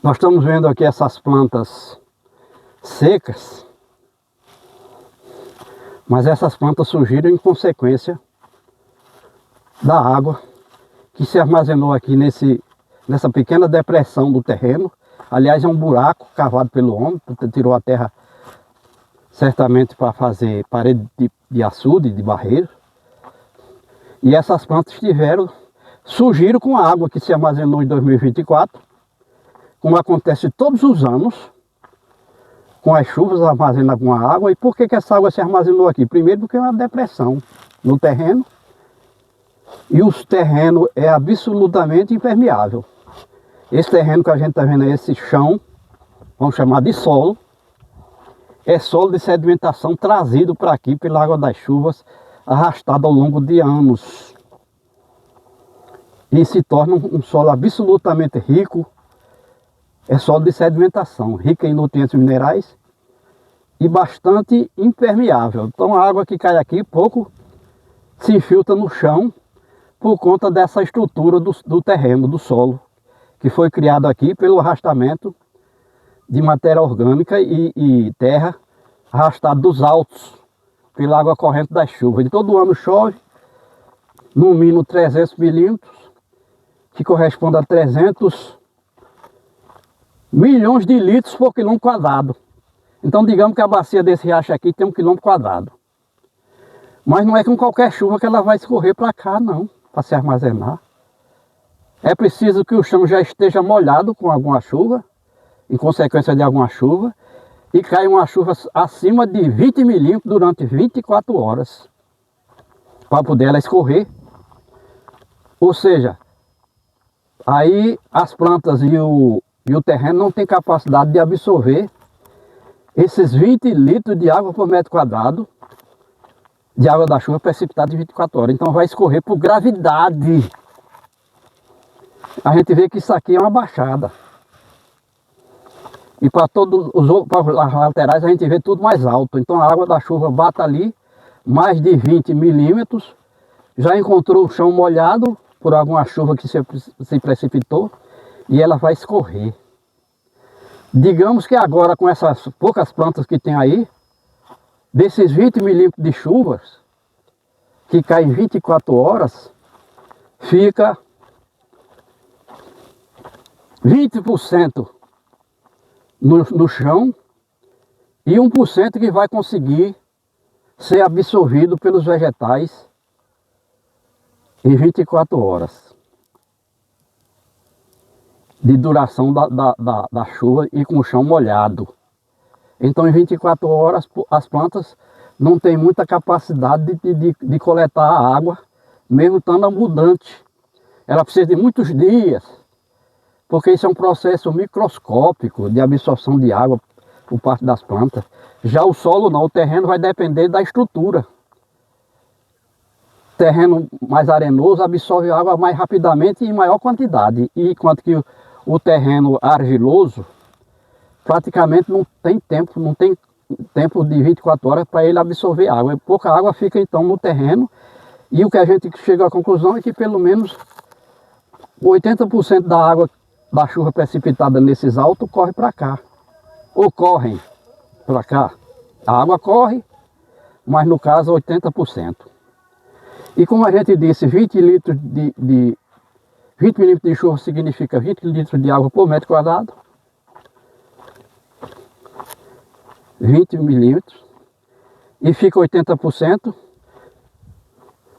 Nós estamos vendo aqui essas plantas secas, mas essas plantas surgiram em consequência da água que se armazenou aqui nessa pequena depressão do terreno. Aliás, é um buraco cavado pelo homem, tirou a terra certamente para fazer parede de açude, de barreiro. E essas plantas surgiram com a água que se armazenou em 2024, como acontece todos os anos, com as chuvas armazenam com a água. E por que essa água se armazenou aqui? Primeiro porque é uma depressão no terreno, e o terreno é absolutamente impermeável. Esse terreno que a gente está vendo é esse chão, vamos chamar de solo, é solo de sedimentação trazido para aqui pela água das chuvas, arrastado ao longo de anos. E se torna um solo absolutamente rico. É solo de sedimentação, rica em nutrientes minerais e bastante impermeável. Então a água que cai aqui pouco se infiltra no chão por conta dessa estrutura do terreno, do solo, que foi criado aqui pelo arrastamento de matéria orgânica e terra arrastada dos altos pela água corrente das chuvas. E todo ano chove, no mínimo 300 milímetros, que corresponde a 300 milhões de litros por quilômetro quadrado. Então digamos que a bacia desse riacho aqui tem 1 quilômetro quadrado. Mas não é com qualquer chuva que ela vai escorrer para cá não, para se armazenar. É preciso que o chão já esteja molhado com alguma chuva, em consequência de alguma chuva, e caia uma chuva acima de 20 milímetros durante 24 horas, para poder ela escorrer. Ou seja, aí as plantas e o terreno não tem capacidade de absorver esses 20 litros de água por metro quadrado de água da chuva precipitada em 24 horas. Então vai escorrer por gravidade. A gente vê que isso aqui é uma baixada. E para as laterais a gente vê tudo mais alto. Então a água da chuva bate ali, mais de 20 milímetros, já encontrou o chão molhado por alguma chuva que se precipitou, e ela vai escorrer. Digamos que agora, com essas poucas plantas que tem aí, desses 20 milímetros de chuvas, que caem em 24 horas, fica 20% no chão e 1% que vai conseguir ser absorvido pelos vegetais em 24 horas de duração da chuva e com o chão molhado. Então em 24 horas as plantas não têm muita capacidade de coletar a água, mesmo estando abundante. Ela precisa de muitos dias, porque isso é um processo microscópico de absorção de água por parte das plantas. Já o solo não, o terreno vai depender da estrutura. Terreno mais arenoso absorve água mais rapidamente e em maior quantidade, e enquanto que o terreno argiloso praticamente não tem tempo de 24 horas para ele absorver água. E pouca água fica então no terreno, e o que a gente chega à conclusão é que pelo menos 80% da água da chuva precipitada nesses altos corre para cá, ou correm para cá. A água corre, mas no caso 80%. E como a gente disse, 20 milímetros de chuva significa 20 litros de água por metro quadrado. 20 milímetros. E fica 80%.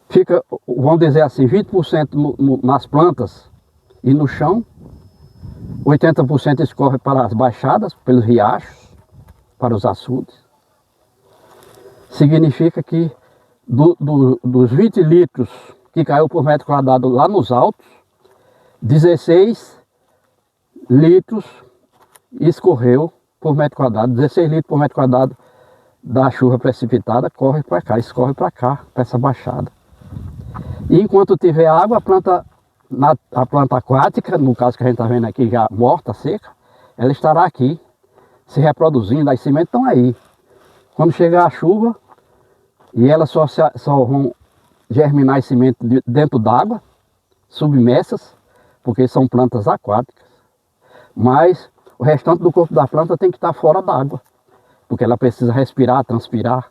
Fica, vamos dizer assim, 20% nas plantas e no chão. 80% escorre para as baixadas, pelos riachos, para os açudes. Significa que dos 20 litros que caiu por metro quadrado lá nos altos, 16 litros escorreu por metro quadrado. 16 litros por metro quadrado da chuva precipitada corre para cá, escorre para cá, para essa baixada. E enquanto tiver água, a planta aquática, no caso que a gente está vendo aqui já morta, seca, ela estará aqui se reproduzindo, as sementes estão aí. Quando chegar a chuva, e elas só vão germinar as sementes dentro d'água, submersas, porque são plantas aquáticas. Mas o restante do corpo da planta tem que estar fora d'água, porque ela precisa respirar, transpirar,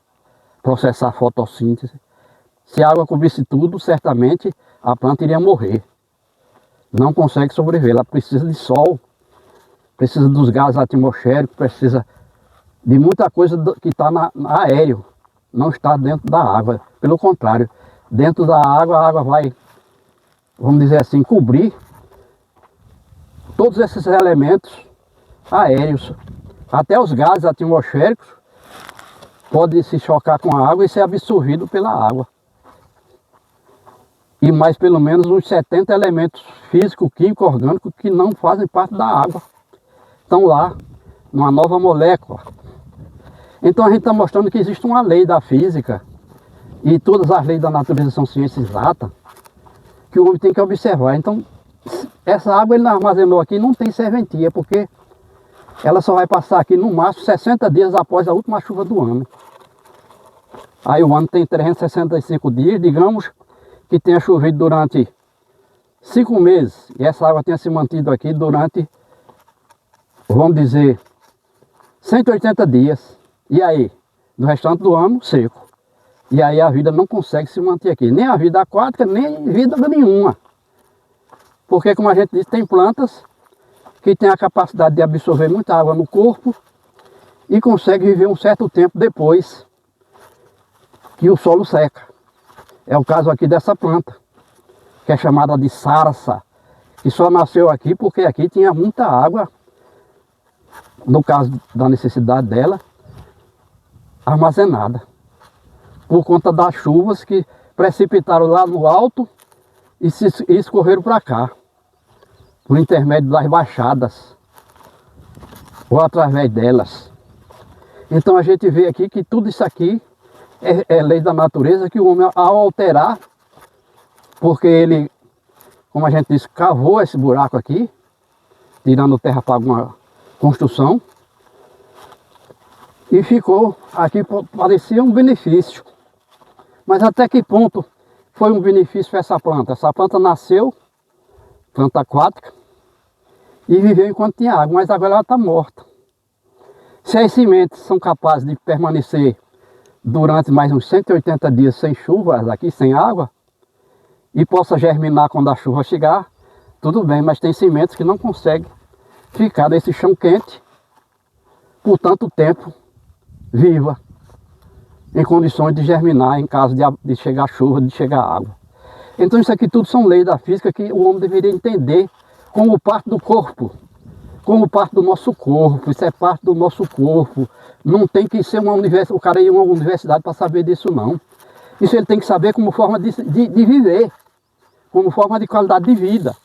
processar a fotossíntese. Se a água cobrisse tudo, certamente a planta iria morrer. Não consegue sobreviver, ela precisa de sol, precisa dos gases atmosféricos, precisa de muita coisa que está aéreo, não está dentro da água. Pelo contrário, dentro da água, a água vai, vamos dizer assim, cobrir todos esses elementos aéreos. Até os gases atmosféricos podem se chocar com a água e ser absorvido pela água. E mais pelo menos uns 70 elementos físicos, químicos, orgânicos que não fazem parte da água estão lá, numa nova molécula. Então a gente está mostrando que existe uma lei da física, e todas as leis da natureza são ciência exata, que o homem tem que observar. Então, essa água ele armazenou aqui, não tem serventia, porque ela só vai passar aqui no máximo 60 dias após a última chuva do ano. Aí o ano tem 365 dias, digamos que tenha chovido durante 5 meses, e essa água tenha se mantido aqui durante, vamos dizer, 180 dias. E aí, no restante do ano, seco. E aí a vida não consegue se manter aqui. Nem a vida aquática, nem vida nenhuma. Porque, como a gente disse, tem plantas que têm a capacidade de absorver muita água no corpo e consegue viver um certo tempo depois que o solo seca. É o caso aqui dessa planta, que é chamada de sarça, que só nasceu aqui porque aqui tinha muita água, no caso da necessidade dela, armazenada, por conta das chuvas que precipitaram lá no alto e escorreram para cá, por intermédio das baixadas, ou através delas. Então a gente vê aqui que tudo isso aqui é lei da natureza, que o homem, ao alterar, porque ele, como a gente disse, cavou esse buraco aqui, tirando terra para alguma construção, e ficou aqui, parecia um benefício. Mas até que ponto foi um benefício para essa planta? Essa planta nasceu, planta aquática, e viveu enquanto tinha água, mas agora ela está morta. Se as sementes são capazes de permanecer durante mais uns 180 dias sem chuvas aqui, sem água, e possa germinar quando a chuva chegar, tudo bem, mas tem sementes que não conseguem ficar nesse chão quente por tanto tempo viva, em condições de germinar em caso de chegar chuva, de chegar água. Então isso aqui tudo são leis da física que o homem deveria entender como parte do corpo, como parte do nosso corpo. Isso é parte do nosso corpo. Não tem que ser uma universidade, o cara ir a uma universidade para saber disso, não. Isso ele tem que saber como forma de viver, como forma de qualidade de vida.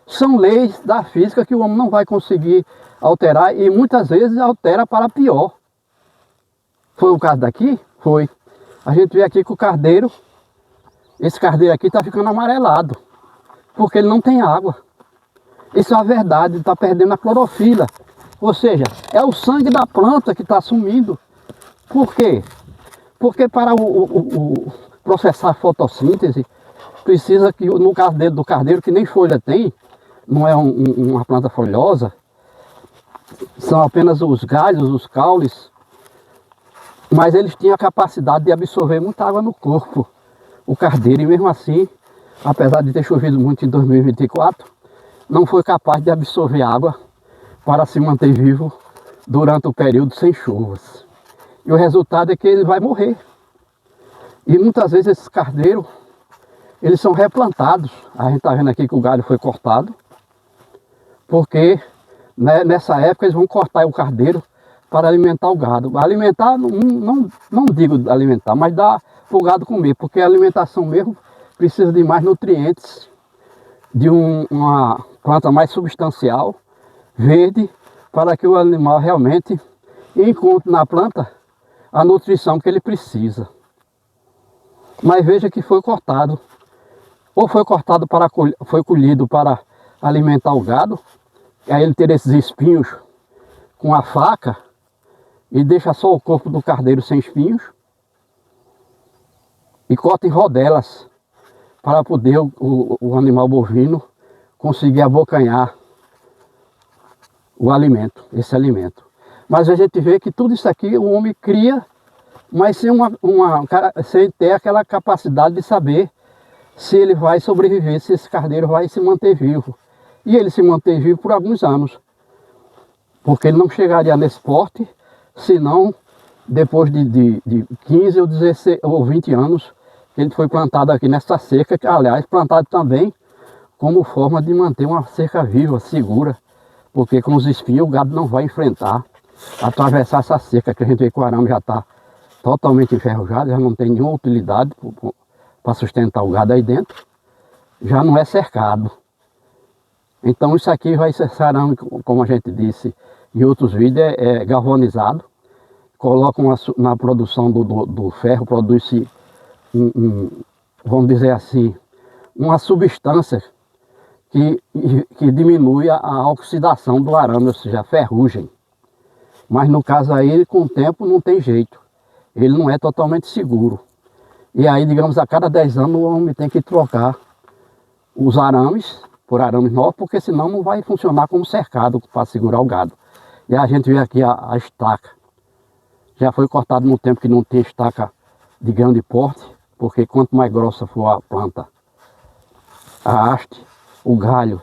São leis da física que o homem não vai conseguir alterar, e muitas vezes altera para pior. Foi o caso daqui? Foi. A gente vê aqui que o cardeiro, esse cardeiro aqui está ficando amarelado, porque ele não tem água. Isso é a verdade, ele está perdendo a clorofila. Ou seja, é o sangue da planta que está sumindo. Por quê? Porque para processar a fotossíntese, precisa que, no caso do cardeiro, que nem folha tem, não é uma planta folhosa, são apenas os galhos, os caules, mas eles tinham a capacidade de absorver muita água no corpo, o cardeiro, e mesmo assim, apesar de ter chovido muito em 2024, não foi capaz de absorver água para se manter vivo durante o período sem chuvas. E o resultado é que ele vai morrer. E muitas vezes esses cardeiros, eles são replantados. A gente está vendo aqui que o galho foi cortado, porque né, nessa época eles vão cortar o cardeiro para alimentar o gado. Alimentar, não digo alimentar, mas dar para o gado comer, porque a alimentação mesmo precisa de mais nutrientes, de uma planta mais substancial, verde, para que o animal realmente encontre na planta a nutrição que ele precisa. Mas veja que foi cortado, ou foi cortado foi colhido para alimentar o gado, aí ele ter esses espinhos com a faca e deixa só o corpo do cardeiro sem espinhos e corta em rodelas para poder o animal bovino conseguir abocanhar o alimento, esse alimento. Mas a gente vê que tudo isso aqui o homem cria, mas sem ter aquela capacidade de saber se ele vai sobreviver, se esse carneiro vai se manter vivo. E ele se mantém vivo por alguns anos, porque ele não chegaria nesse porte, senão depois de 15 ou 16 ou 20 anos, ele foi plantado aqui nessa cerca, que aliás plantado também como forma de manter uma cerca viva, segura, porque com os espinhos o gado não vai enfrentar, atravessar essa cerca que a gente vê que o arame já está totalmente enferrujado, já não tem nenhuma utilidade para sustentar o gado aí dentro, já não é cercado. Então isso aqui vai ser arame, como a gente disse em outros vídeos, é galvanizado, colocam na produção do ferro, produz-se vamos dizer assim, uma substância que diminui a oxidação do arame, ou seja, a ferrugem. Mas no caso aí, com o tempo, não tem jeito. Ele não é totalmente seguro. E aí, digamos, a cada 10 anos o homem tem que trocar os arames por arames novos, porque senão não vai funcionar como cercado para segurar o gado. E a gente vê aqui a estaca. Já foi cortado no tempo que não tem estaca de grande porte, porque quanto mais grossa for a planta, a haste, o galho,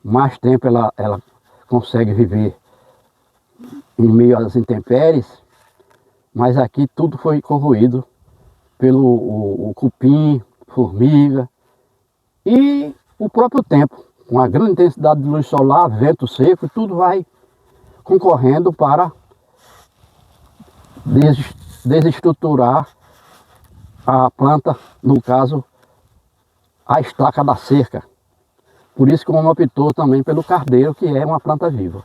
mais tempo ela consegue viver em meio às intempéries. Mas aqui tudo foi corroído pelo o cupim, formiga e o próprio tempo. Com a grande intensidade de luz solar, vento seco, tudo vai concorrendo para desestruturar a planta, no caso, a estaca da cerca. Por isso que o homem optou também pelo cardeiro, que é uma planta viva.